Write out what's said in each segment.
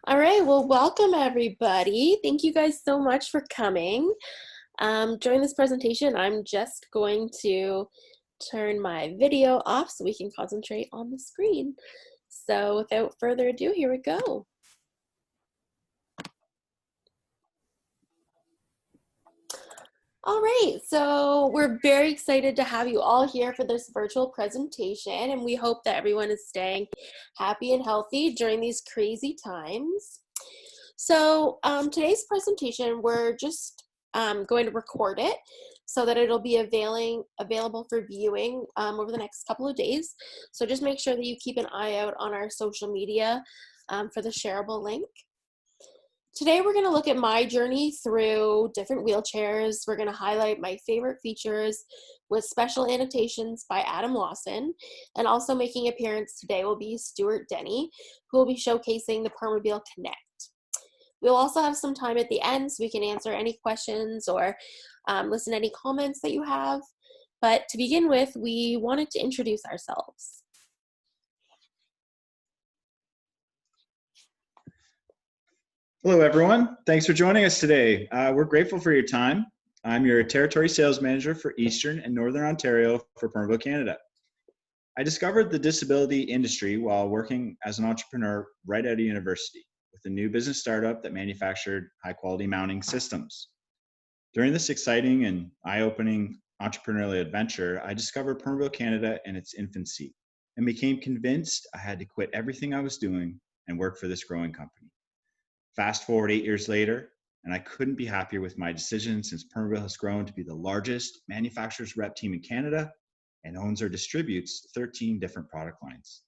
All right, well, welcome everybody. Thank you guys so much for coming. During this presentation, I'm just going to turn my video off so we can concentrate on the screen. So without further ado, here we go. All right, so we're very excited to have you all here for this virtual presentation, and we hope that everyone is staying happy and healthy during these crazy times. So today's presentation, we're just going to record it so that it'll be available for viewing over the next couple of days. So just make sure that you keep an eye out on our social media for the shareable link. Today we're going to look at my journey through different wheelchairs. We're going to highlight my favorite features with special annotations by Adam Lawson, and also making an appearance today will be Stuart Denny, who will be showcasing the Permobil Connect. We'll also have some time at the end so we can answer any questions or listen to any comments that you have. But to begin with, we wanted to introduce ourselves. Hello, everyone. Thanks for joining us today. We're grateful for your time. I'm your Territory Sales Manager for Eastern and Northern Ontario for Permobil Canada. I discovered the disability industry while working as an entrepreneur right out of university with a new business startup that manufactured high-quality mounting systems. During this exciting and eye-opening entrepreneurial adventure, I discovered Permobil Canada in its infancy and became convinced I had to quit everything I was doing and work for this growing company. Fast forward 8 years later, and I couldn't be happier with my decision since Permobil has grown to be the largest manufacturer's rep team in Canada and owns or distributes 13 different product lines.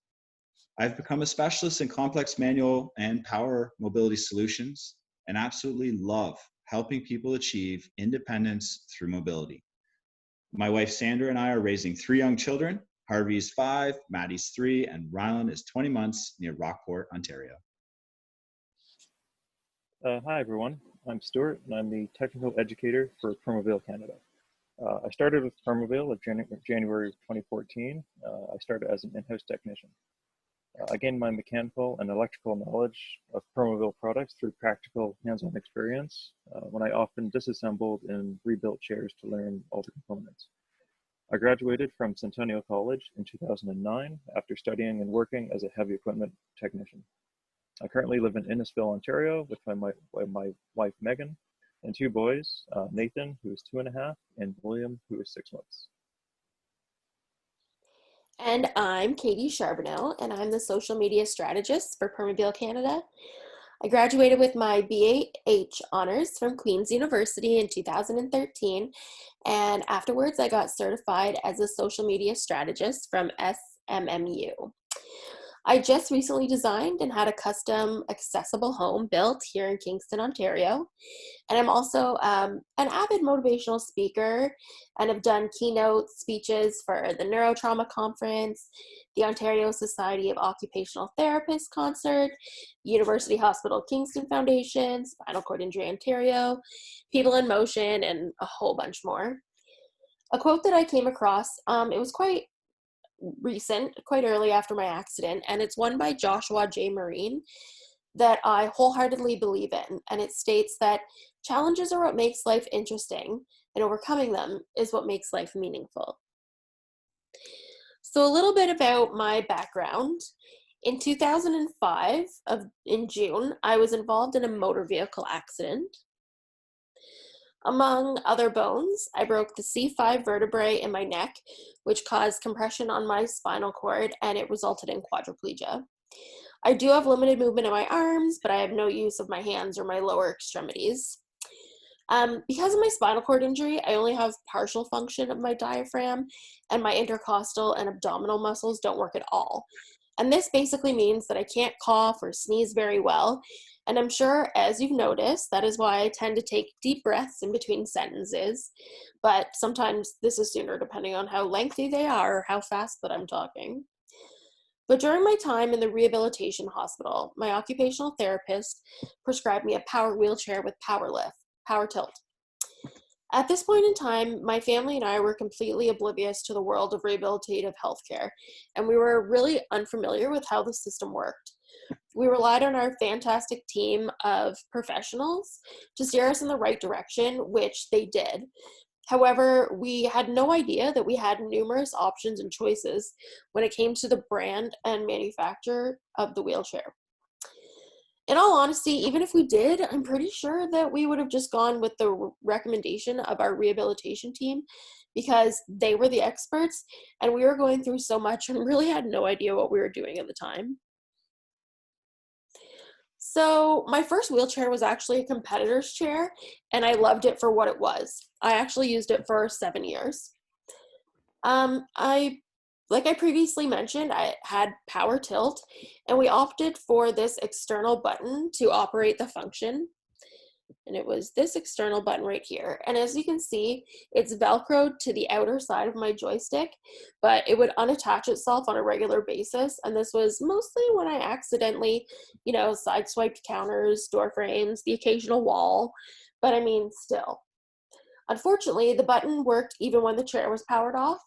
I've become a specialist in complex manual and power mobility solutions and absolutely love helping people achieve independence through mobility. My wife Sandra and I are raising 3 young children. Harvey is 5, Maddie's 3, and Rylan is 20 months near Rockport, Ontario. Hi everyone, I'm Stuart and I'm the technical educator for Permobil Canada. I started with Permobil in January of 2014. I started as an in-house technician. I gained my mechanical and electrical knowledge of Permobil products through practical hands-on experience when I often disassembled and rebuilt chairs to learn all the components. I graduated from Centennial College in 2009 after studying and working as a heavy equipment technician. I currently live in Innisfil, Ontario with my wife, Megan, and 2 boys, Nathan, who is 2.5, and William, who is 6 months. And I'm Katie Charboneau, and I'm the social media strategist for Permobil Canada. I graduated with my BAH honors from Queen's University in 2013, and afterwards I got certified as a social media strategist from SMMU. I just recently designed and had a custom accessible home built here in Kingston, Ontario. And I'm also an avid motivational speaker and have done keynote speeches for the Neurotrauma Conference, the Ontario Society of Occupational Therapists concert, University Hospital Kingston Foundation, Spinal Cord Injury Ontario, People in Motion, and a whole bunch more. A quote that I came across, it was quite recent, quite early after my accident, and it's one by Joshua J. Marine that I wholeheartedly believe in, and it states that challenges are what makes life interesting, and overcoming them is what makes life meaningful. So a little bit about my background. In 2005, in June, I was involved in a motor vehicle accident. Among other bones, I broke the C5 vertebrae in my neck, which caused compression on my spinal cord, and it resulted in quadriplegia. I do have limited movement in my arms, but I have no use of my hands or my lower extremities. Because of my spinal cord injury, I only have partial function of my diaphragm, and my intercostal and abdominal muscles don't work at all. And this basically means that I can't cough or sneeze very well. And I'm sure, as you've noticed, that is why I tend to take deep breaths in between sentences. But sometimes this is sooner, depending on how lengthy they are or how fast that I'm talking. But during my time in the rehabilitation hospital, my occupational therapist prescribed me a power wheelchair with power tilt. At this point in time, my family and I were completely oblivious to the world of rehabilitative healthcare, and we were really unfamiliar with how the system worked. We relied on our fantastic team of professionals to steer us in the right direction, which they did. However, we had no idea that we had numerous options and choices when it came to the brand and manufacturer of the wheelchair. In all honesty, even if we did, I'm pretty sure that we would have just gone with the recommendation of our rehabilitation team because they were the experts and we were going through so much and really had no idea what we were doing at the time. So my first wheelchair was actually a competitor's chair, and I loved it for what it was. I actually used it for 7 years. Like I previously mentioned, I had power tilt, and we opted for this external button to operate the function. And it was this external button right here. And as you can see, it's Velcroed to the outer side of my joystick, but it would unattach itself on a regular basis. And this was mostly when I accidentally, sideswiped counters, door frames, the occasional wall, but I mean, still. Unfortunately, the button worked even when the chair was powered off.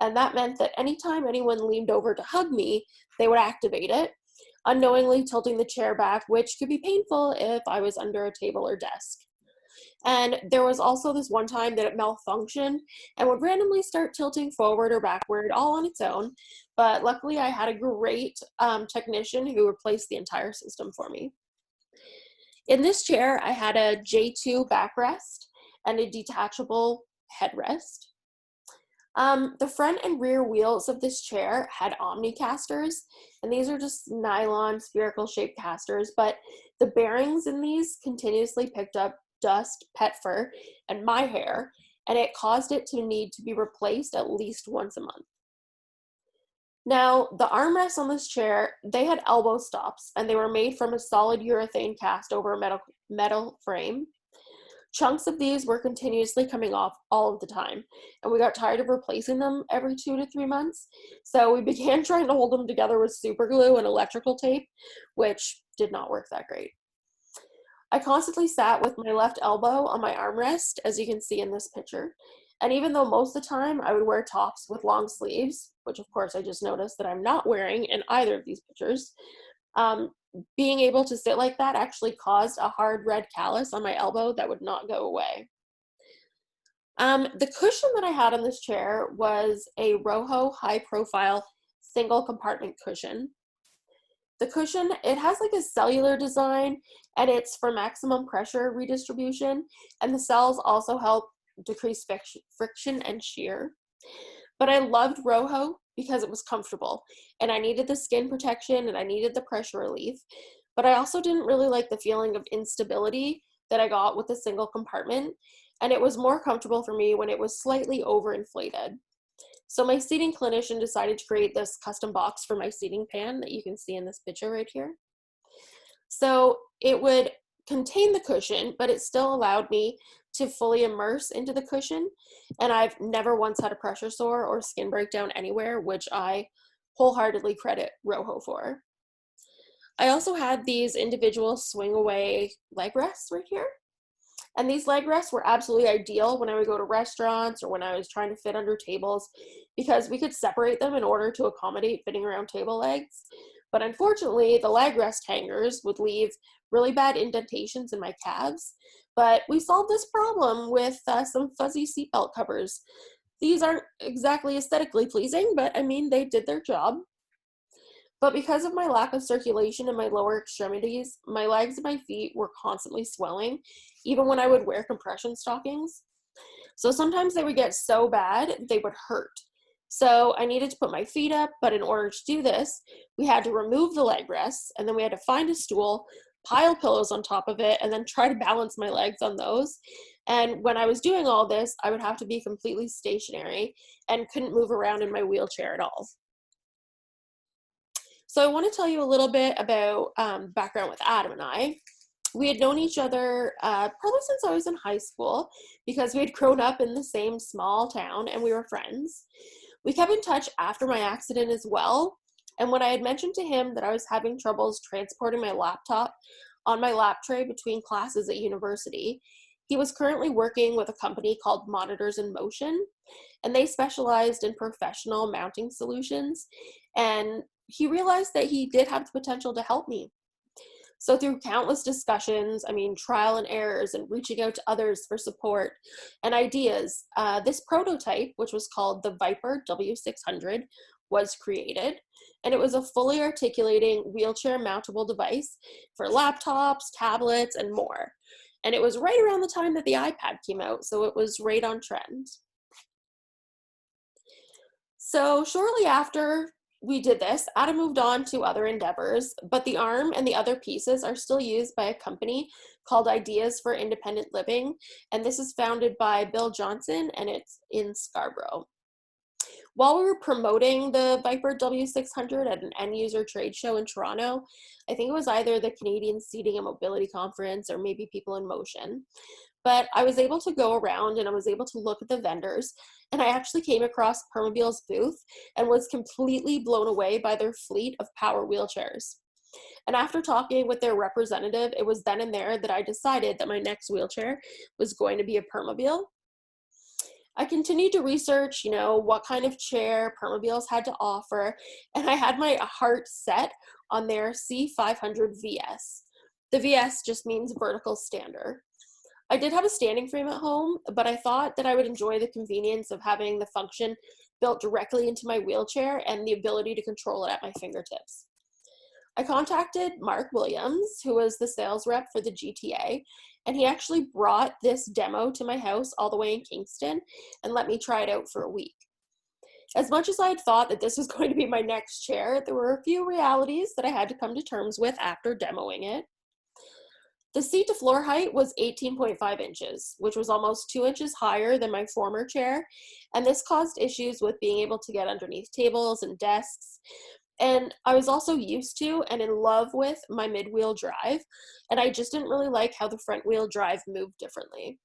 And that meant that anytime anyone leaned over to hug me, they would activate it, unknowingly tilting the chair back, which could be painful if I was under a table or desk. And there was also this one time that it malfunctioned and would randomly start tilting forward or backward all on its own. But luckily I had a great technician who replaced the entire system for me. In this chair, I had a J2 backrest and a detachable headrest. The front and rear wheels of this chair had Omni casters, and these are just nylon spherical shaped casters, but the bearings in these continuously picked up dust, pet fur, and my hair, and it caused it to need to be replaced at least once a month. Now, the armrests on this chair, they had elbow stops, and they were made from a solid urethane cast over a metal frame. Chunks of these were continuously coming off all of the time, and we got tired of replacing them every 2 to 3 months, so we began trying to hold them together with super glue and electrical tape, which did not work that great. I constantly sat with my left elbow on my armrest, as you can see in this picture, and even though most of the time I would wear tops with long sleeves, which of course I just noticed that I'm not wearing in either of these pictures, being able to sit like that actually caused a hard red callus on my elbow that would not go away. The cushion that I had on this chair was a Rojo high profile single compartment cushion. The cushion, it has like a cellular design and it's for maximum pressure redistribution, and the cells also help decrease friction and shear. But I loved Rojo because it was comfortable and I needed the skin protection and I needed the pressure relief. But I also didn't really like the feeling of instability that I got with the single compartment, and it was more comfortable for me when it was slightly overinflated. So my seating clinician decided to create this custom box for my seating pan that you can see in this picture right here. So it would contain the cushion, but it still allowed me to fully immerse into the cushion. And I've never once had a pressure sore or skin breakdown anywhere, which I wholeheartedly credit Rojo for. I also had these individual swing away leg rests right here. And these leg rests were absolutely ideal when I would go to restaurants or when I was trying to fit under tables, because we could separate them in order to accommodate fitting around table legs. But unfortunately, the leg rest hangers would leave really bad indentations in my calves. But we solved this problem with some fuzzy seatbelt covers. These aren't exactly aesthetically pleasing, but I mean, they did their job. But because of my lack of circulation in my lower extremities, my legs and my feet were constantly swelling, even when I would wear compression stockings. So sometimes they would get so bad, they would hurt. So I needed to put my feet up, but in order to do this, we had to remove the leg rests, and then we had to find a stool, pile pillows on top of it, and then try to balance my legs on those. And when I was doing all this, I would have to be completely stationary and couldn't move around in my wheelchair at all. So I want to tell you a little bit about background with Adam and I. We had known each other probably since I was in high school because we had grown up in the same small town and we were friends. We kept in touch after my accident as well. And when I had mentioned to him that I was having troubles transporting my laptop on my lap tray between classes at university, he was currently working with a company called Monitors in Motion, and they specialized in professional mounting solutions. And he realized that he did have the potential to help me. So through countless discussions, trial and errors and reaching out to others for support and ideas, this prototype, which was called the Viper W600, was created. And it was a fully articulating wheelchair mountable device for laptops, tablets, and more. And it was right around the time that the iPad came out, so it was right on trend. So shortly after we did this, Adam moved on to other endeavors, but the arm and the other pieces are still used by a company called Ideas for Independent Living, and this is founded by Bill Johnson, and it's in Scarborough. While we were promoting the Viper W600 at an end user trade show in Toronto, I think it was either the Canadian Seating and Mobility Conference or maybe People in Motion, but I was able to go around and I was able to look at the vendors, and I actually came across Permobil's booth and was completely blown away by their fleet of power wheelchairs. And after talking with their representative, it was then and there that I decided that my next wheelchair was going to be a Permobil. I continued to research, what kind of chair Permobils had to offer, and I had my heart set on their C500 VS. The VS just means vertical stander. I did have a standing frame at home, but I thought that I would enjoy the convenience of having the function built directly into my wheelchair and the ability to control it at my fingertips. I contacted Mark Williams, who was the sales rep for the GTA, and he actually brought this demo to my house all the way in Kingston and let me try it out for a week. As much as I had thought that this was going to be my next chair, there were a few realities that I had to come to terms with after demoing it. The seat to floor height was 18.5 inches, which was almost 2 inches higher than my former chair, and this caused issues with being able to get underneath tables and desks. And I was also used to and in love with my mid-wheel drive, and I just didn't really like how the front wheel drive moved differently.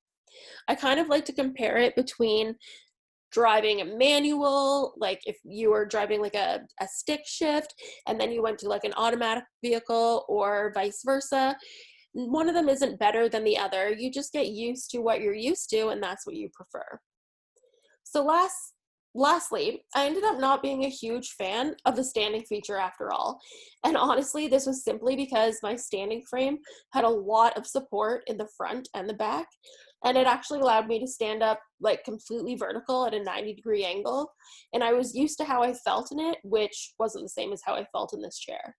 I kind of like to compare it between driving a manual, like if you were driving like a stick shift, and then you went to like an automatic vehicle, or vice versa. One of them isn't better than the other. You just get used to what you're used to, and that's what you prefer. So lastly, I ended up not being a huge fan of the standing feature after all. And honestly, this was simply because my standing frame had a lot of support in the front and the back, and it actually allowed me to stand up like completely vertical at a 90-degree angle. And I was used to how I felt in it, which wasn't the same as how I felt in this chair.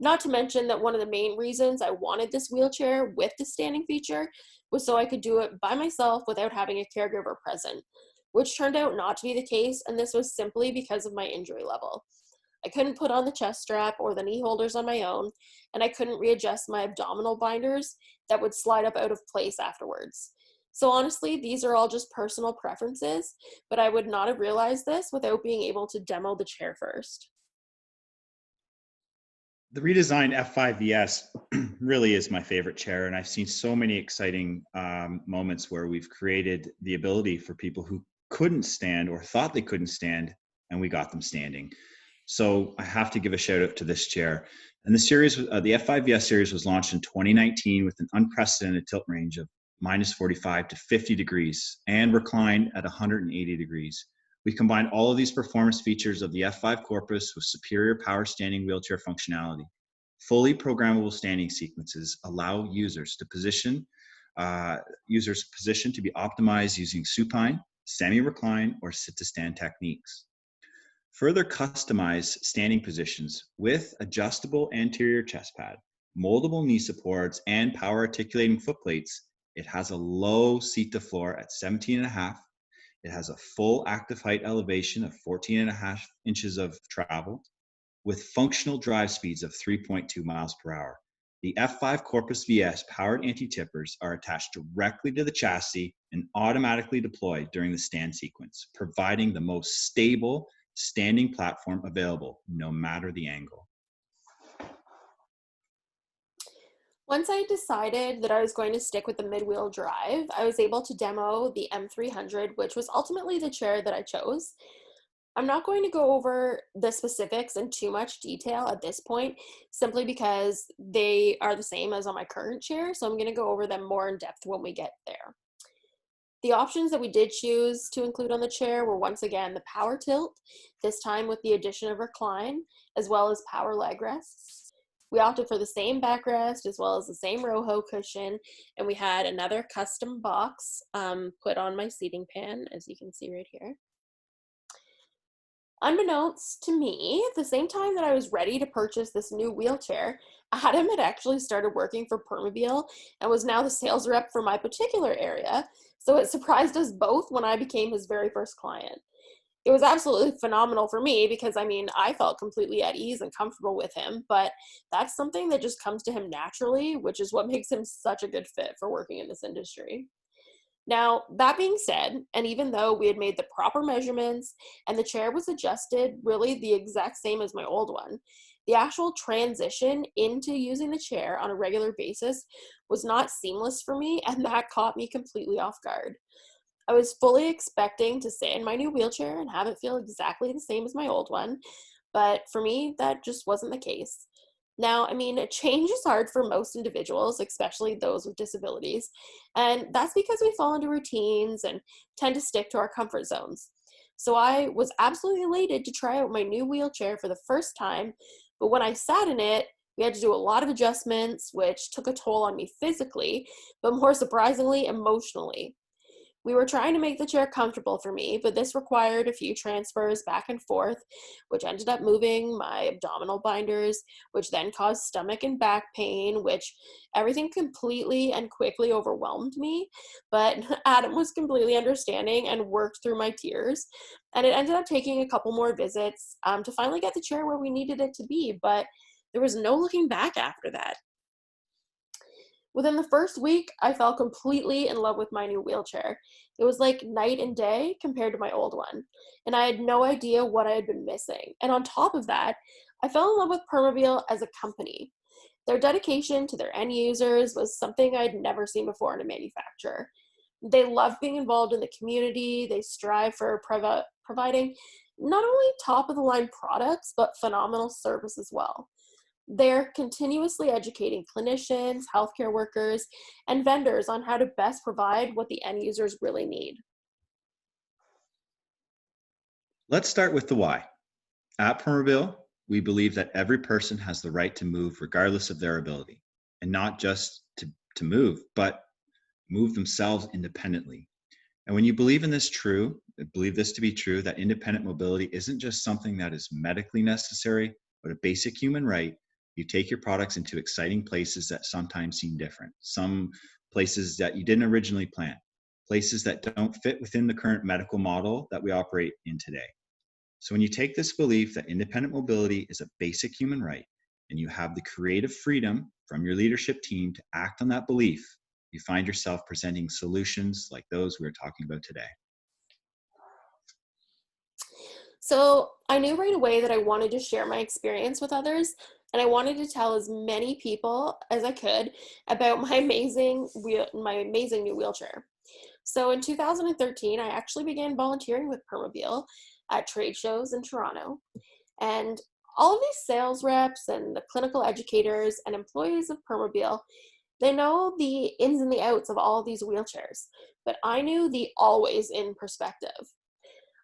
Not to mention that one of the main reasons I wanted this wheelchair with the standing feature was so I could do it by myself without having a caregiver present, which turned out not to be the case, and this was simply because of my injury level. I couldn't put on the chest strap or the knee holders on my own, and I couldn't readjust my abdominal binders that would slide up out of place afterwards. So honestly, these are all just personal preferences, but I would not have realized this without being able to demo the chair first. The redesigned F5VS really is my favorite chair, and I've seen so many exciting moments where we've created the ability for people who couldn't stand or thought they couldn't stand, and we got them standing. So I have to give a shout out to this chair. And the series, the F5VS series, was launched in 2019 with an unprecedented tilt range of -45 to 50 degrees and recline at 180 degrees. We combined all of these performance features of the F5 Corpus with superior power standing wheelchair functionality. Fully programmable standing sequences allow users to position to be optimized using supine, semi-recline, or sit-to-stand techniques. Further customized standing positions with adjustable anterior chest pad, moldable knee supports, and power articulating foot plates. It has a low seat to floor at 17.5. It has a full active height elevation of 14.5 inches of travel with functional drive speeds of 3.2 miles per hour. The F5 Corpus VS powered anti-tippers are attached directly to the chassis and automatically deployed during the stand sequence, providing the most stable standing platform available, no matter the angle. Once I decided that I was going to stick with the mid-wheel drive, I was able to demo the M300, which was ultimately the chair that I chose. I'm not going to go over the specifics in too much detail at this point, simply because they are the same as on my current chair, so I'm going to go over them more in depth when we get there. The options that we did choose to include on the chair were once again the power tilt, this time with the addition of recline, as well as power leg rests. We opted for the same backrest as well as the same Roho cushion, and we had another custom box put on my seating pan, as you can see right here. Unbeknownst to me, at the same time that I was ready to purchase this new wheelchair, Adam had actually started working for Permobil and was now the sales rep for my particular area. So it surprised us both when I became his very first client. It was absolutely phenomenal for me because, I mean, I felt completely at ease and comfortable with him, but that's something that just comes to him naturally, which is what makes him such a good fit for working in this industry. Now, that being said, and even though we had made the proper measurements and the chair was adjusted really the exact same as my old one, the actual transition into using the chair on a regular basis was not seamless for me, and that caught me completely off guard. I was fully expecting to sit in my new wheelchair and have it feel exactly the same as my old one, but for me, that just wasn't the case. Now, I mean, change is hard for most individuals, especially those with disabilities, and that's because we fall into routines and tend to stick to our comfort zones. So I was absolutely elated to try out my new wheelchair for the first time, but when I sat in it, we had to do a lot of adjustments, which took a toll on me physically, but more surprisingly, emotionally. We were trying to make the chair comfortable for me, but this required a few transfers back and forth, which ended up moving my abdominal binders, which then caused stomach and back pain, which everything completely and quickly overwhelmed me. But Adam was completely understanding and worked through my tears. And it ended up taking a couple more visits to finally get the chair where we needed it to be, but there was no looking back after that. Within the first week, I fell completely in love with my new wheelchair. It was like night and day compared to my old one, and I had no idea what I had been missing. And on top of that, I fell in love with Permobil as a company. Their dedication to their end users was something I'd never seen before in a manufacturer. They love being involved in the community. They strive for providing not only top of the line products, but phenomenal service as well. They're continuously educating clinicians, healthcare workers, and vendors on how to best provide what the end users really need. Let's start with the why. At Permobil, we believe that every person has the right to move regardless of their ability, and not just to move, but move themselves independently. And when you believe in this believe this to be true, that independent mobility isn't just something that is medically necessary, but a basic human right, you take your products into exciting places that sometimes seem different. Some places that you didn't originally plan, places that don't fit within the current medical model that we operate in today. So when you take this belief that independent mobility is a basic human right, and you have the creative freedom from your leadership team to act on that belief, you find yourself presenting solutions like those we're talking about today. So I knew right away that I wanted to share my experience with others, and I wanted to tell as many people as I could about my amazing new wheelchair. So in 2013, I actually began volunteering with Permobil at trade shows in Toronto. And all of these sales reps and the clinical educators and employees of Permobil, they know the ins and the outs of all of these wheelchairs, but I knew the always in perspective.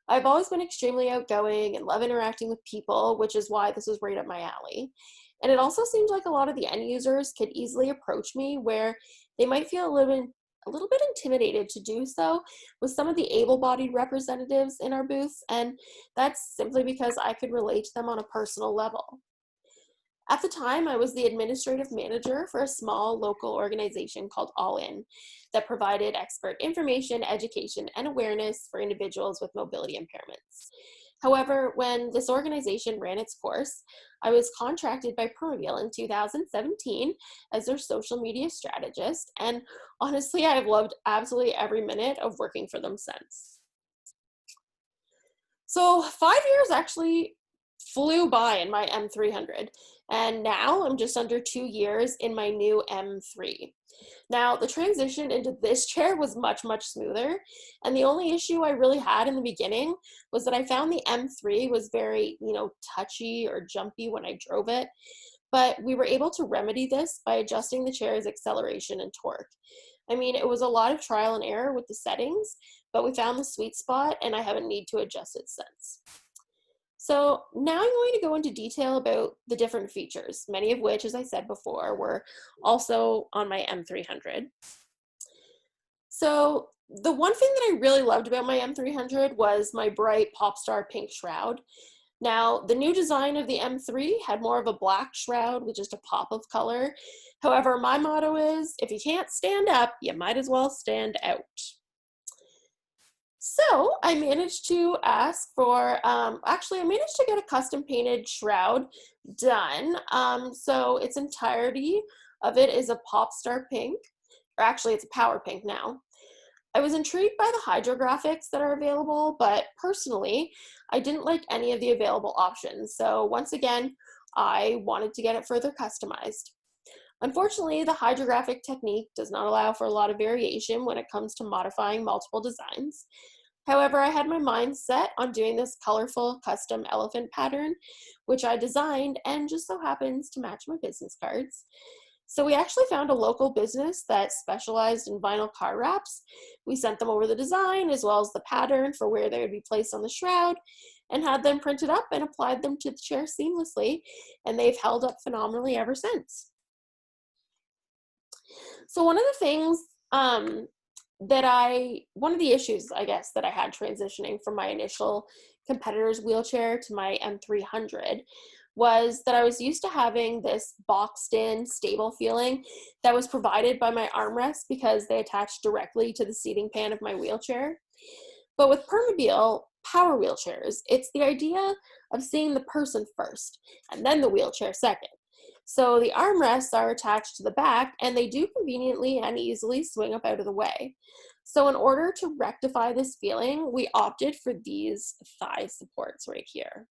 I've always been extremely outgoing and love interacting with people, which is why this was right up my alley. And it also seemed like a lot of the end users could easily approach me where they might feel a little bit intimidated to do so with some of the able-bodied representatives in our booths, and that's simply because I could relate to them on a personal level. At the time, I was the administrative manager for a small local organization called All In that provided expert information, education, and awareness for individuals with mobility impairments. However, when this organization ran its course, I was contracted by Permobil in 2017 as their social media strategist, and honestly, I have loved absolutely every minute of working for them since. So 5 years actually flew by in my M300, and now I'm just under 2 years in my new M3. Now, the transition into this chair was much, much smoother, and the only issue I really had in the beginning was that I found the M3 was very, touchy or jumpy when I drove it, but we were able to remedy this by adjusting the chair's acceleration and torque. I mean, it was a lot of trial and error with the settings, but we found the sweet spot and I haven't needed to adjust it since. So now I'm going to go into detail about the different features, many of which, as I said before, were also on my M300. So the one thing that I really loved about my M300 was my bright Popstar pink shroud. Now, the new design of the M3 had more of a black shroud with just a pop of color. However, my motto is, if you can't stand up, you might as well stand out. So I managed to ask for, actually I managed to get a custom painted shroud done. So its entirety of it is a Popstar pink, or actually it's a Power pink now. I was intrigued by the hydrographics that are available, but personally, I didn't like any of the available options. So once again, I wanted to get it further customized. Unfortunately, the hydrographic technique does not allow for a lot of variation when it comes to modifying multiple designs. However, I had my mind set on doing this colorful custom elephant pattern, which I designed and just so happens to match my business cards. So we actually found a local business that specialized in vinyl car wraps. We sent them over the design as well as the pattern for where they would be placed on the shroud and had them printed up and applied them to the chair seamlessly, and they've held up phenomenally ever since. So one of the things one of the issues, I guess, that I had transitioning from my initial competitor's wheelchair to my M300 was that I was used to having this boxed in, stable feeling that was provided by my armrests because they attached directly to the seating pan of my wheelchair. But with Permobil power wheelchairs, it's the idea of seeing the person first and then the wheelchair second. So the armrests are attached to the back and they do conveniently and easily swing up out of the way. So in order to rectify this feeling, we opted for these thigh supports right here.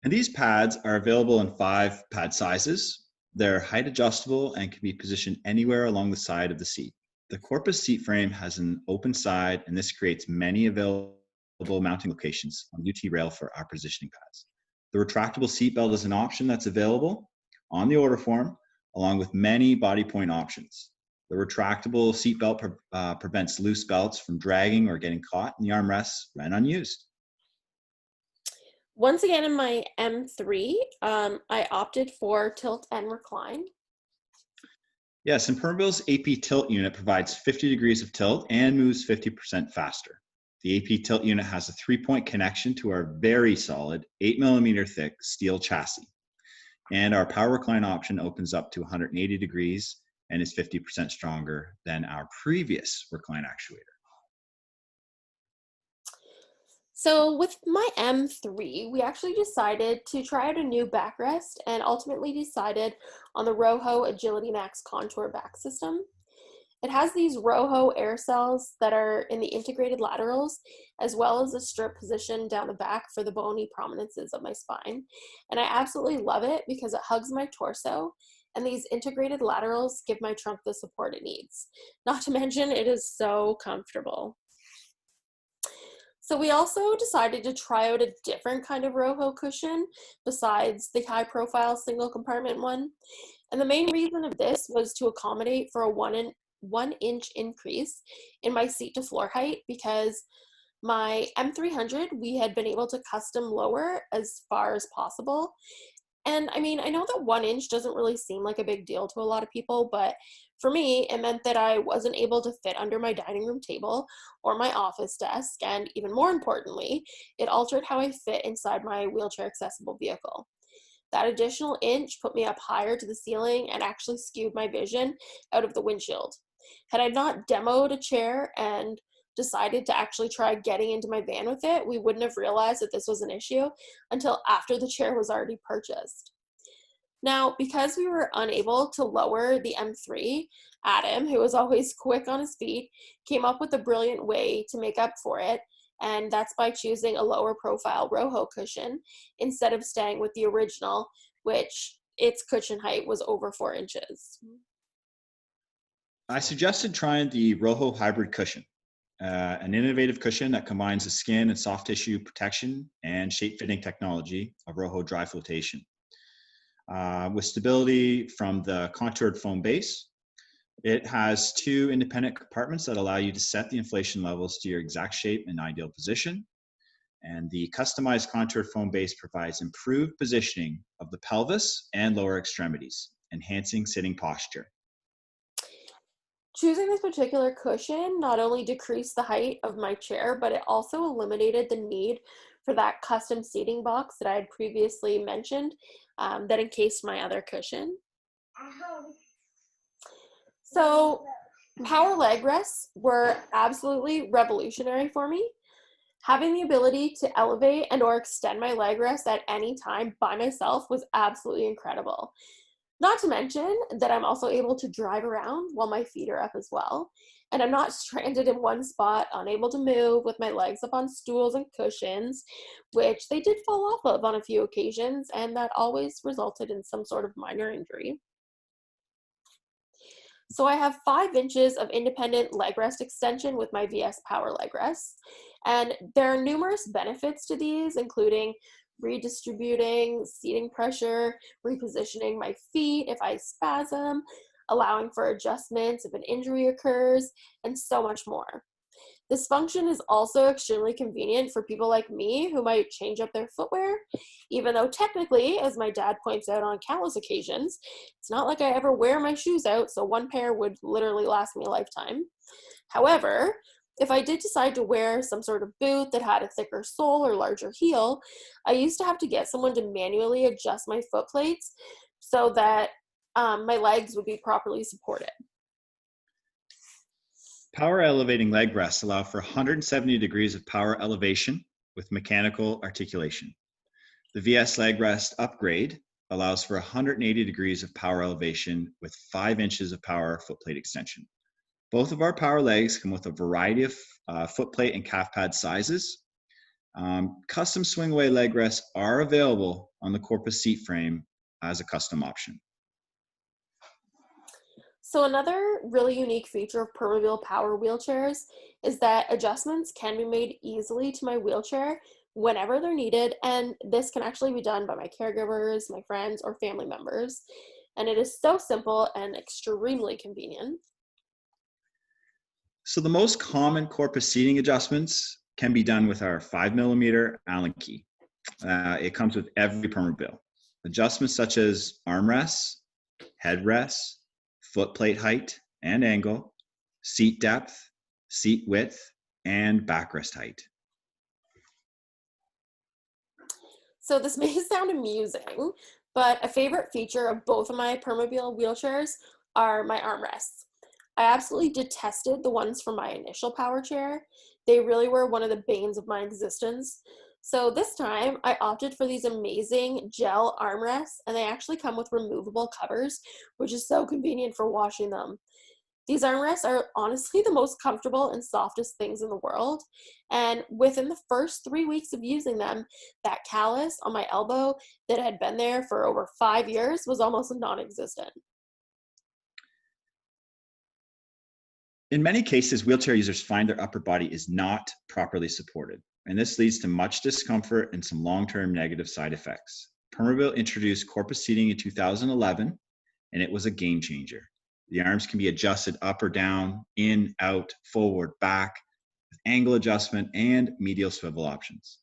And these pads are available in 5 pad sizes. They're height adjustable and can be positioned anywhere along the side of the seat. The Corpus seat frame has an open side, and this creates many available mounting locations on the UT rail for our positioning pads. The retractable seat belt is an option that's available on the order form, along with many body point options. The retractable seat belt prevents loose belts from dragging or getting caught in the armrests when unused. Once again, in my M3, I opted for tilt and recline. Yes, and Permobil's AP tilt unit provides 50 degrees of tilt and moves 50% faster. The AP tilt unit has a 3-point connection to our very solid 8mm thick steel chassis. And our power recline option opens up to 180 degrees and is 50% stronger than our previous recline actuator. So with my M3, we actually decided to try out a new backrest and ultimately decided on the Roho Agility Max Contour back system. It has these Roho air cells that are in the integrated laterals, as well as a strip position down the back for the bony prominences of my spine. And I absolutely love it because it hugs my torso, and these integrated laterals give my trunk the support it needs. Not to mention, it is so comfortable. So we also decided to try out a different kind of Roho cushion besides the high profile single compartment one. And the main reason of this was to accommodate for a 1 inch increase in my seat to floor height, because my M300, we had been able to custom lower as far as possible. And I mean, I know that 1 inch doesn't really seem like a big deal to a lot of people, but for me, it meant that I wasn't able to fit under my dining room table or my office desk. And even more importantly, it altered how I fit inside my wheelchair accessible vehicle. That additional inch put me up higher to the ceiling and actually skewed my vision out of the windshield. Had I not demoed a chair and decided to actually try getting into my van with it, we wouldn't have realized that this was an issue until after the chair was already purchased. Now, because we were unable to lower the M3, Adam, who was always quick on his feet, came up with a brilliant way to make up for it, and that's by choosing a lower profile Roho cushion instead of staying with the original, which its cushion height was over 4 inches. I suggested trying the Roho Hybrid Cushion, an innovative cushion that combines the skin and soft tissue protection and shape-fitting technology of Roho dry flotation. With stability from the contoured foam base, It has two independent compartments that allow you to set the inflation levels to your exact shape and ideal position. And the customized contour foam base provides improved positioning of the pelvis and lower extremities, enhancing sitting posture. Choosing this particular cushion not only decreased the height of my chair, but it also eliminated the need for that custom seating box that I had previously mentioned that encased my other cushion. So power leg rests were absolutely revolutionary for me. Having the ability to elevate and or extend my leg rest at any time by myself was absolutely incredible. Not to mention that I'm also able to drive around while my feet are up as well. And I'm not stranded in one spot, unable to move with my legs up on stools and cushions, which they did fall off of on a few occasions, and that always resulted in some sort of minor injury. So I have 5 inches of independent leg rest extension with my VS Power leg rests. And there are numerous benefits to these, including redistributing seating pressure, repositioning my feet if I spasm, allowing for adjustments if an injury occurs, and so much more. This function is also extremely convenient for people like me who might change up their footwear, even though technically, as my dad points out on countless occasions, it's not like I ever wear my shoes out, so one pair would literally last me a lifetime. However, if I did decide to wear some sort of boot that had a thicker sole or larger heel, I used to have to get someone to manually adjust my foot plates so that my legs would be properly supported. Power elevating leg rests allow for 170 degrees of power elevation with mechanical articulation. The VS leg rest upgrade allows for 180 degrees of power elevation with 5 inches of power foot plate extension. Both of our power legs come with a variety of foot plate and calf pad sizes. Custom swing away leg rests are available on the Corpus seat frame as a custom option. So another really unique feature of Permobil power wheelchairs is that adjustments can be made easily to my wheelchair whenever they're needed, and this can actually be done by my caregivers, my friends, or family members. And it is so simple and extremely convenient. So the most common Corpus seating adjustments can be done with our 5mm Allen key. It comes with every Permobil. Adjustments such as armrests, headrests, foot plate height and angle, seat depth, seat width, and backrest height. So this may sound amusing, but a favorite feature of both of my Permobil wheelchairs are my armrests. I absolutely detested the ones from my initial power chair. They really were one of the banes of my existence. So this time I opted for these amazing gel armrests, and they actually come with removable covers, which is so convenient for washing them. These armrests are honestly the most comfortable and softest things in the world. And within the first 3 weeks of using them, that callus on my elbow that had been there for over 5 years was almost non-existent. In many cases, wheelchair users find their upper body is not properly supported, and this leads to much discomfort and some long-term negative side effects. Permobil introduced Corpus seating in 2011, and it was a game changer. The arms can be adjusted up or down, in, out, forward, back, with angle adjustment and medial swivel options.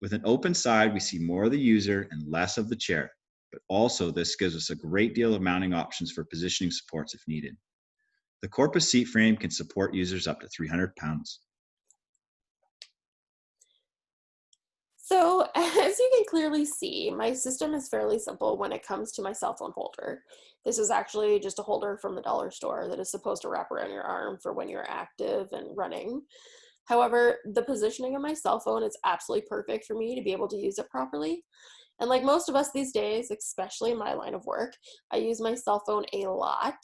With an open side, we see more of the user and less of the chair, but also this gives us a great deal of mounting options for positioning supports if needed. The Corpus seat frame can support users up to 300 pounds. So as you can clearly see, my system is fairly simple when it comes to my cell phone holder. This is actually just a holder from the dollar store that is supposed to wrap around your arm for when you're active and running. However, the positioning of my cell phone is absolutely perfect for me to be able to use it properly. And like most of us these days, especially in my line of work, I use my cell phone a lot.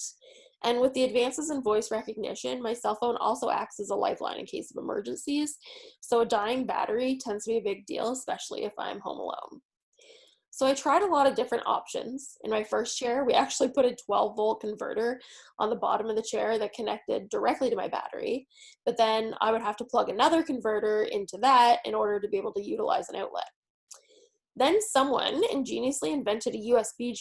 And with the advances in voice recognition, my cell phone also acts as a lifeline in case of emergencies. So a dying battery tends to be a big deal, especially if I'm home alone. So I tried a lot of different options. In my first chair, we actually put a 12-volt converter on the bottom of the chair that connected directly to my battery. But then I would have to plug another converter into that in order to be able to utilize an outlet. Then someone ingeniously invented a USB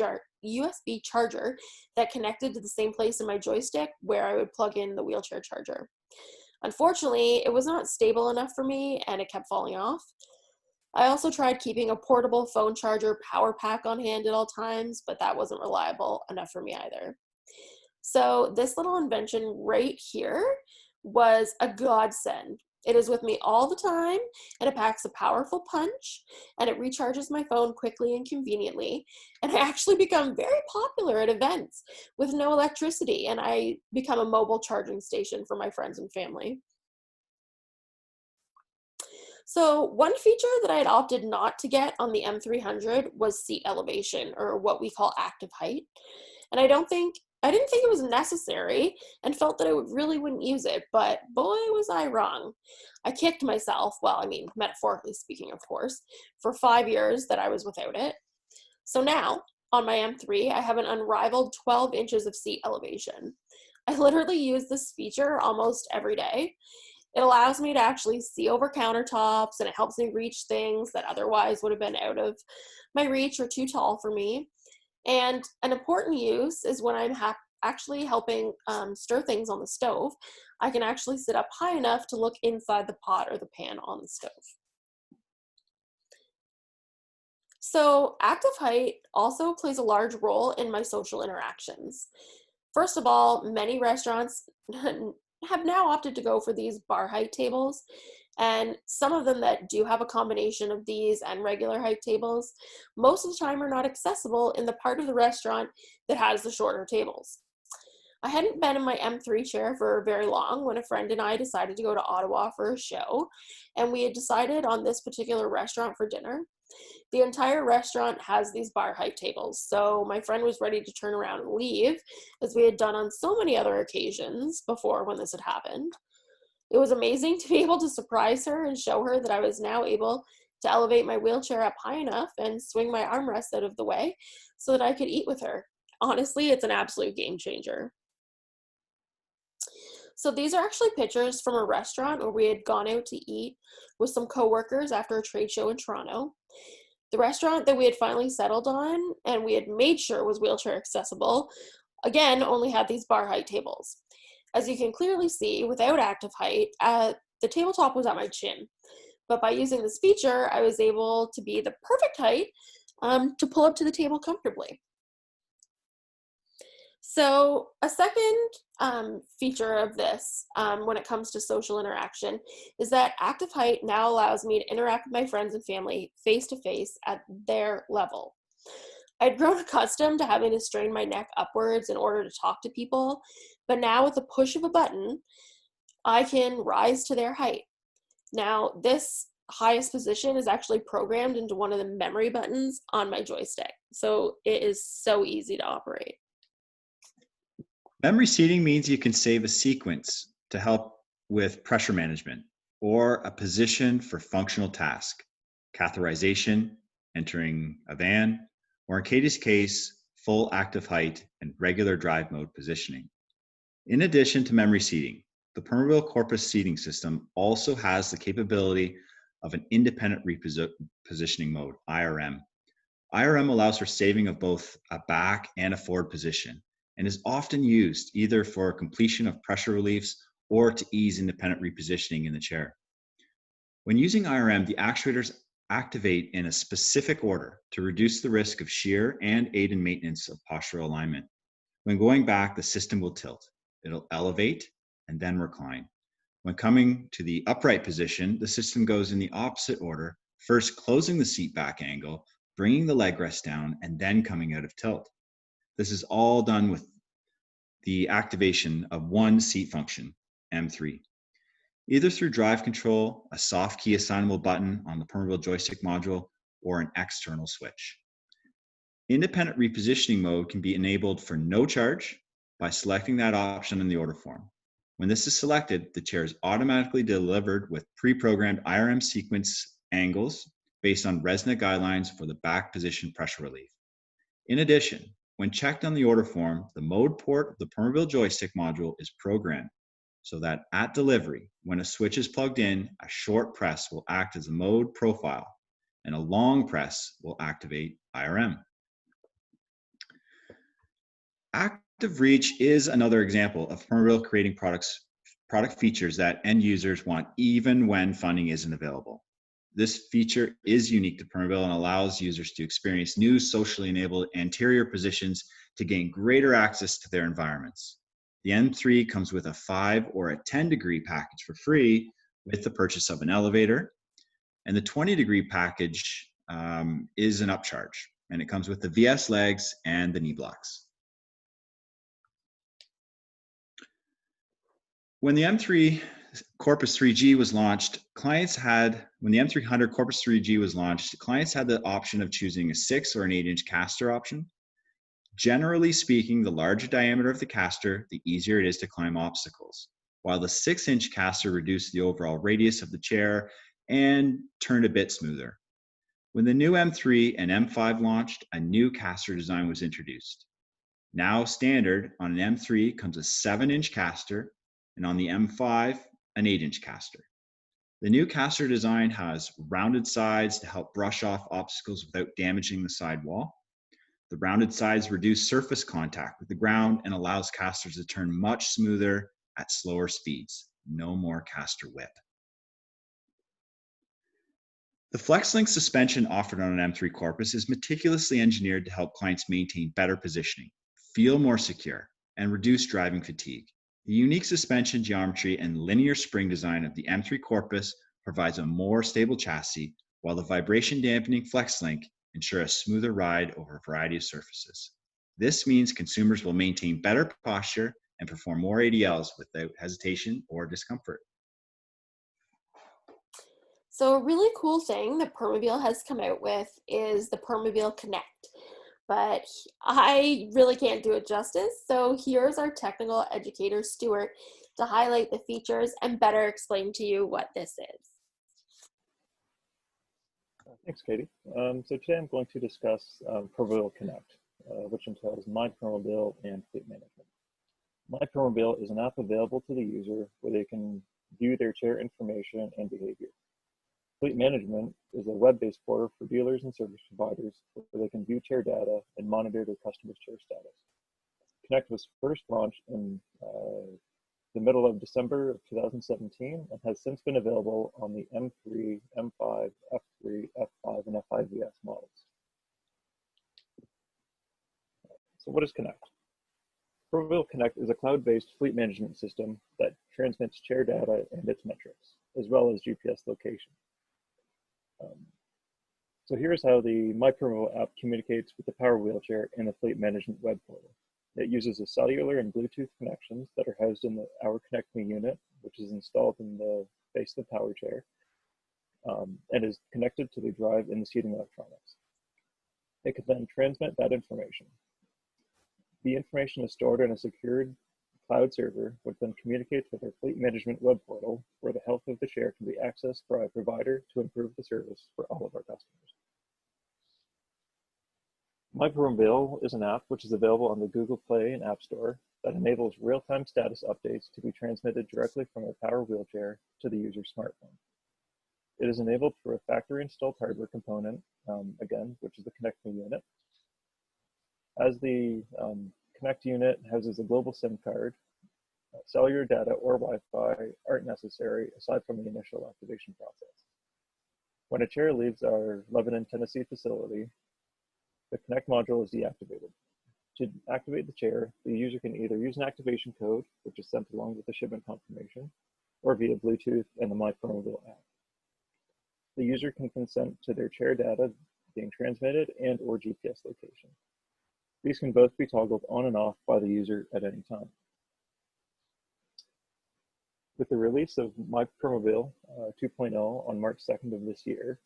charger that connected to the same place in my joystick where I would plug in the wheelchair charger. Unfortunately, it was not stable enough for me and it kept falling off. I also tried keeping a portable phone charger power pack on hand at all times, but that wasn't reliable enough for me either. So this little invention right here was a godsend. It is with me all the time, and it packs a powerful punch, and it recharges my phone quickly and conveniently. And I actually become very popular at events with no electricity, and I become a mobile charging station for my friends and family. So one feature that I had opted not to get on the M300 was seat elevation, or what we call active height. And I didn't think it was necessary and felt that I really wouldn't use it, but boy, was I wrong. I kicked myself, well, I mean, metaphorically speaking, of course, for 5 years that I was without it. So now, on my M3, I have an unrivaled 12 inches of seat elevation. I literally use this feature almost every day. It allows me to actually see over countertops, and it helps me reach things that otherwise would have been out of my reach or too tall for me. And an important use is when I'm actually helping stir things on the stove. I can actually sit up high enough to look inside the pot or the pan on the stove. So active height also plays a large role in my social interactions. First of all, many restaurants have now opted to go for these bar height tables, and some of them that do have a combination of these and regular height tables, most of the time are not accessible in the part of the restaurant that has the shorter tables. I hadn't been in my M3 chair for very long when a friend and I decided to go to Ottawa for a show, and we had decided on this particular restaurant for dinner. The entire restaurant has these bar height tables, so my friend was ready to turn around and leave, as we had done on so many other occasions before when this had happened. It was amazing to be able to surprise her and show her that I was now able to elevate my wheelchair up high enough and swing my armrest out of the way so that I could eat with her. Honestly, it's an absolute game changer. So these are actually pictures from a restaurant where we had gone out to eat with some coworkers after a trade show in Toronto. The restaurant that we had finally settled on and we had made sure was wheelchair accessible, again, only had these bar height tables. As you can clearly see, without active height, the tabletop was at my chin. But by using this feature, I was able to be the perfect height to pull up to the table comfortably. So a second feature of this when it comes to social interaction is that active height now allows me to interact with my friends and family face-to-face at their level. I'd grown accustomed to having to strain my neck upwards in order to talk to people, but now with the push of a button, I can rise to their height. Now, this highest position is actually programmed into one of the memory buttons on my joystick, so it is so easy to operate. Memory seating means you can save a sequence to help with pressure management or a position for functional task, catheterization, entering a van, or in Katie's case, full active height and regular drive mode positioning. In addition to memory seating, the Permobil Corpus seating system also has the capability of an independent repositioning mode, IRM. IRM allows for saving of both a back and a forward position and is often used either for completion of pressure reliefs or to ease independent repositioning in the chair. When using IRM, the actuators activate in a specific order to reduce the risk of shear and aid in maintenance of postural alignment. When going back, the system will tilt. It'll elevate and then recline. When coming to the upright position, the system goes in the opposite order, first closing the seat back angle, bringing the leg rest down, and then coming out of tilt. This is all done with the activation of one seat function, M3. Either through drive control, a soft key assignable button on the Permobil joystick module, or an external switch. Independent repositioning mode can be enabled for no charge by selecting that option in the order form. When this is selected, the chair is automatically delivered with pre-programmed IRM sequence angles based on RESNA guidelines for the back position pressure relief. In addition, when checked on the order form, the mode port of the Permobil joystick module is programmed so that at delivery, when a switch is plugged in, a short press will act as a mode profile, and a long press will activate IRM. Active Reach is another example of Permobil creating product features that end users want even when funding isn't available. This feature is unique to Permobil and allows users to experience new socially enabled anterior positions to gain greater access to their environments. The M3 comes with a 5 or a 10-degree package for free with the purchase of an elevator, and the 20-degree package is an upcharge, and it comes with the VS legs and the knee blocks. When the M3 Corpus 3G was launched, when the M300 Corpus 3G was launched, clients had the option of choosing a 6 or an 8-inch caster option. Generally speaking, the larger diameter of the caster, the easier it is to climb obstacles, while the 6-inch caster reduced the overall radius of the chair and turned a bit smoother. When the new M3 and M5 launched, a new caster design was introduced. Now standard on an M3 comes a 7-inch caster, and on the M5, an 8-inch caster. The new caster design has rounded sides to help brush off obstacles without damaging the sidewall. The rounded sides reduce surface contact with the ground and allows casters to turn much smoother at slower speeds. No more caster whip. The FlexLink suspension offered on an M3 Corpus is meticulously engineered to help clients maintain better positioning, feel more secure, and reduce driving fatigue. The unique suspension geometry and linear spring design of the M3 Corpus provides a more stable chassis, while the vibration dampening FlexLink ensure a smoother ride over a variety of surfaces. This means consumers will maintain better posture and perform more ADLs without hesitation or discomfort. So a really cool thing that Permobil has come out with is the Permobil Connect. But I really can't do it justice. So here's our technical educator, Stuart, to highlight the features and better explain to you what this is. Thanks, Katie. So today I'm going to discuss Permobil Connect, which entails My Permobil and fleet management. My Permobil is an app available to the user where they can view their chair information and behavior. Fleet management is a web-based portal for dealers and service providers where they can view chair data and monitor their customers' chair status. Connect was first launched in the middle of December of 2017 and has since been available on the M3, M5, F3, F5, and F5VS models. So what is Connect? Permobil Connect is a cloud-based fleet management system that transmits chair data and its metrics, as well as GPS location. So here's how the My Permobil app communicates with the Power Wheelchair in the Fleet Management web portal. It uses a cellular and Bluetooth connections that are housed in the Our Connect Me unit, which is installed in the base of the power chair, and is connected to the drive and the seating electronics. It can then transmit that information. The information is stored in a secured cloud server, which then communicates with our fleet management web portal, where the health of the chair can be accessed by a provider to improve the service for all of our customers. My Permobil is an app which is available on the Google Play and App Store that enables real-time status updates to be transmitted directly from our Power Wheelchair to the user's smartphone. It is enabled through a factory-installed hardware component, again, which is the Connect Me unit. As the Connect unit houses a global SIM card, cellular data or Wi-Fi aren't necessary aside from the initial activation process. When a chair leaves our Lebanon, Tennessee facility, the Connect module is deactivated. To activate the chair, the user can either use an activation code, which is sent along with the shipment confirmation, or via Bluetooth and the My Permobil app. The user can consent to their chair data being transmitted and or GPS location. These can both be toggled on and off by the user at any time. With the release of My Permobil 2.0 on March 2nd of this year,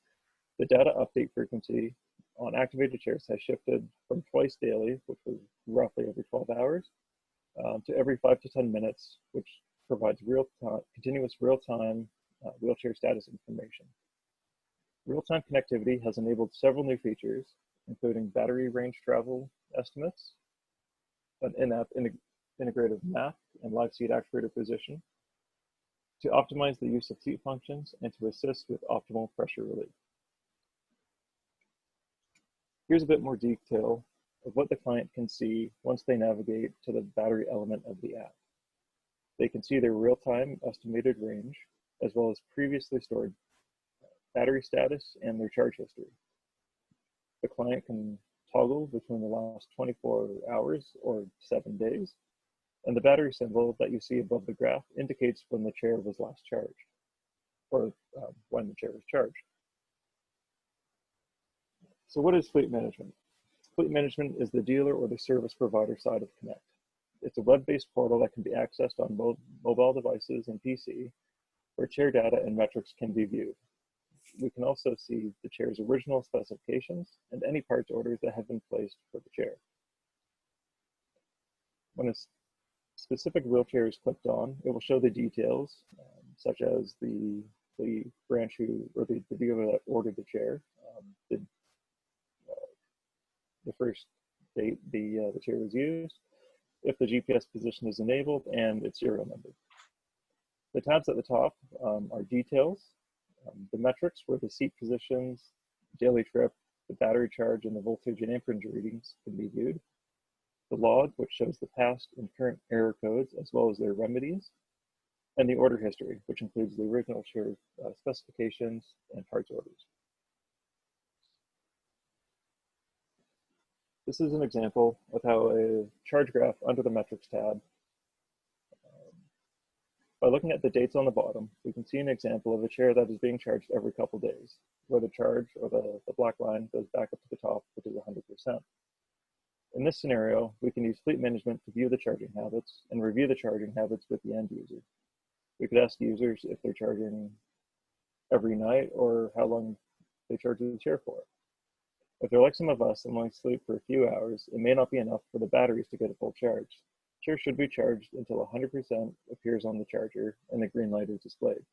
the data update frequency on activated chairs has shifted from twice daily, which was roughly every 12 hours, to every 5 to 10 minutes, which provides continuous real-time wheelchair status information. Real-time connectivity has enabled several new features, including battery range travel estimates, an in-app integrative map and live seat actuator position, to optimize the use of seat functions and to assist with optimal pressure relief. Here's a bit more detail of what the client can see once they navigate to the battery element of the app. They can see their real-time estimated range, as well as previously stored battery status and their charge history. The client can toggle between the last 24 hours or 7 days, and the battery symbol that you see above the graph indicates when the chair was last charged, or when the chair was charged. So what is fleet management? Fleet management is the dealer or the service provider side of Connect. It's a web-based portal that can be accessed on both mobile devices and PC, where chair data and metrics can be viewed. We can also see the chair's original specifications and any parts orders that have been placed for the chair. When a specific wheelchair is clicked on, it will show the details, such as the branch or the dealer that ordered the chair, the first date the chair was used, if the GPS position is enabled, and its serial number. The tabs at the top are details, the metrics where the seat positions, daily trip, the battery charge, and the voltage and amperage readings can be viewed. The log, which shows the past and current error codes, as well as their remedies, and the order history, which includes the original chair specifications and parts orders. This is an example of how a charge graph under the metrics tab. By looking at the dates on the bottom, we can see an example of a chair that is being charged every couple days, where the charge or the black line goes back up to the top, which is 100%. In this scenario, we can use fleet management to view the charging habits and review the charging habits with the end user. We could ask users if they're charging every night or how long they charge the chair for. If they're like some of us and only sleep for a few hours, it may not be enough for the batteries to get a full charge. Chair should be charged until 100% appears on the charger and the green light is displayed.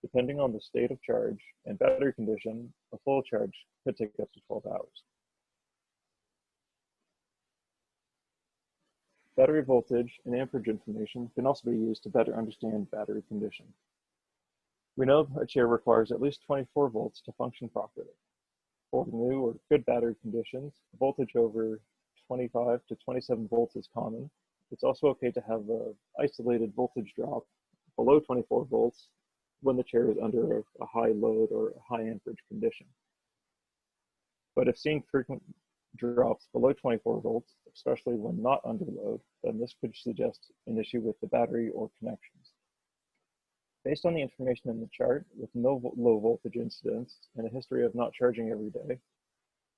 Depending on the state of charge and battery condition, a full charge could take up to 12 hours. Battery voltage and amperage information can also be used to better understand battery condition. We know a chair requires at least 24 volts to function properly. For new or good battery conditions, voltage over 25 to 27 volts is common. It's also okay to have an isolated voltage drop below 24 volts when the chair is under a high load or a high amperage condition. But if seeing frequent drops below 24 volts, especially when not under load, then this could suggest an issue with the battery or connections. Based on the information in the chart, with no low voltage incidents and a history of not charging every day,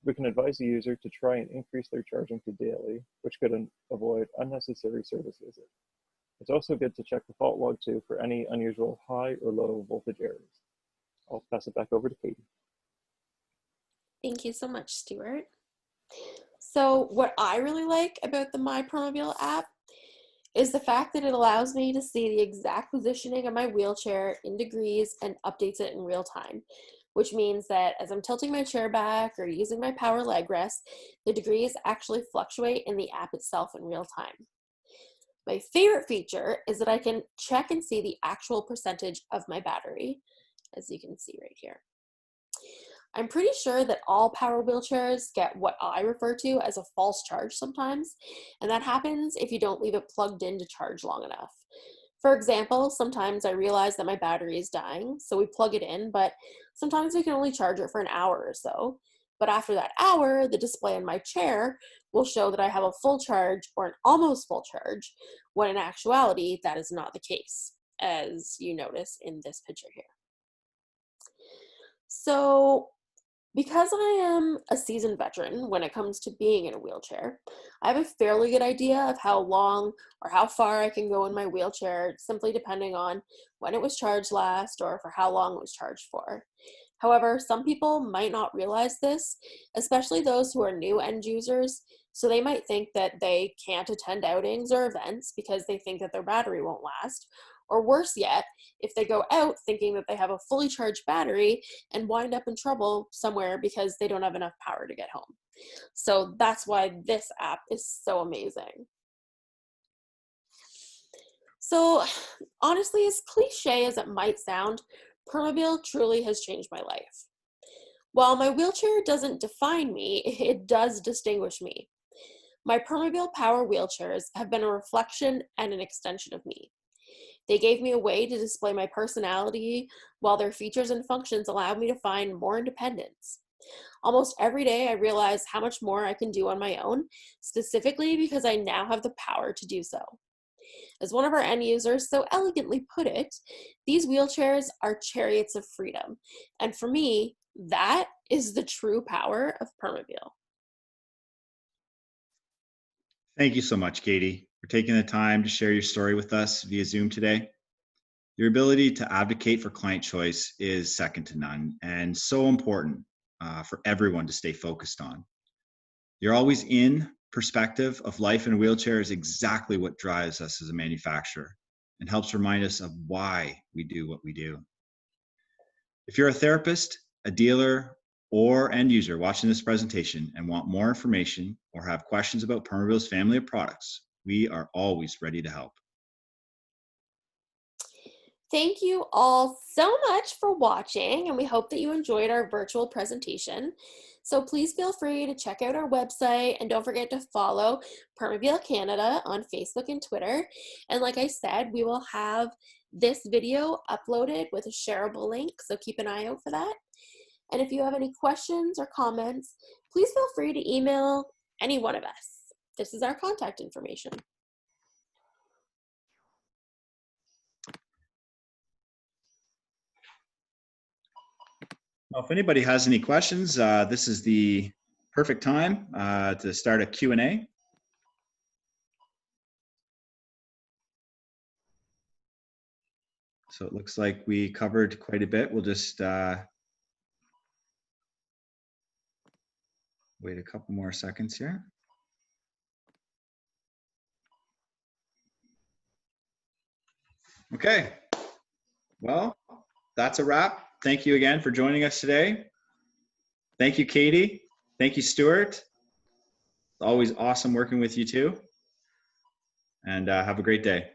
we can advise the user to try and increase their charging to daily, which could avoid unnecessary service visits. It's also good to check the fault log too for any unusual high or low voltage errors. I'll pass it back over to Katie. Thank you so much, Stuart. So what I really like about the My Permobil app is the fact that it allows me to see the exact positioning of my wheelchair in degrees and updates it in real time, which means that as I'm tilting my chair back or using my power leg rest, the degrees actually fluctuate in the app itself in real time. My favorite feature is that I can check and see the actual percentage of my battery, as you can see right here. I'm pretty sure that all power wheelchairs get what I refer to as a false charge sometimes, and that happens if you don't leave it plugged in to charge long enough. For example, sometimes I realize that my battery is dying, so we plug it in, but sometimes we can only charge it for an hour or so. But after that hour, the display on my chair will show that I have a full charge or an almost full charge, when in actuality, that is not the case, as you notice in this picture here. So, because I am a seasoned veteran when it comes to being in a wheelchair, I have a fairly good idea of how long or how far I can go in my wheelchair, simply depending on when it was charged last or for how long it was charged for. However, some people might not realize this, especially those who are new end users, so they might think that they can't attend outings or events because they think that their battery won't last. Or worse yet, if they go out thinking that they have a fully charged battery and wind up in trouble somewhere because they don't have enough power to get home. So that's why this app is so amazing. So honestly, as cliche as it might sound, Permobil truly has changed my life. While my wheelchair doesn't define me, it does distinguish me. My Permobil Power wheelchairs have been a reflection and an extension of me. They gave me a way to display my personality, while their features and functions allowed me to find more independence. Almost every day, I realize how much more I can do on my own, specifically because I now have the power to do so. As one of our end users so elegantly put it, these wheelchairs are chariots of freedom. And for me, that is the true power of Permobil. Thank you so much, Katie, for taking the time to share your story with us via Zoom today. Your ability to advocate for client choice is second to none and so important for everyone to stay focused on. You're always in perspective of life in a wheelchair is exactly what drives us as a manufacturer and helps remind us of why we do what we do. If you're a therapist, a dealer, or end user watching this presentation and want more information or have questions about Permobil's family of products, we are always ready to help. Thank you all so much for watching, and we hope that you enjoyed our virtual presentation. So please feel free to check out our website, and don't forget to follow Permobil Canada on Facebook and Twitter. And like I said, we will have this video uploaded with a shareable link, so keep an eye out for that. And if you have any questions or comments, please feel free to email any one of us. This is our contact information. Well, if anybody has any questions, this is the perfect time to start a Q&A. So it looks like we covered quite a bit. We'll just wait a couple more seconds here. Okay, well, that's a wrap. Thank you again for joining us today. Thank you, Katie. Thank you, Stuart. It's always awesome working with you too. And have a great day.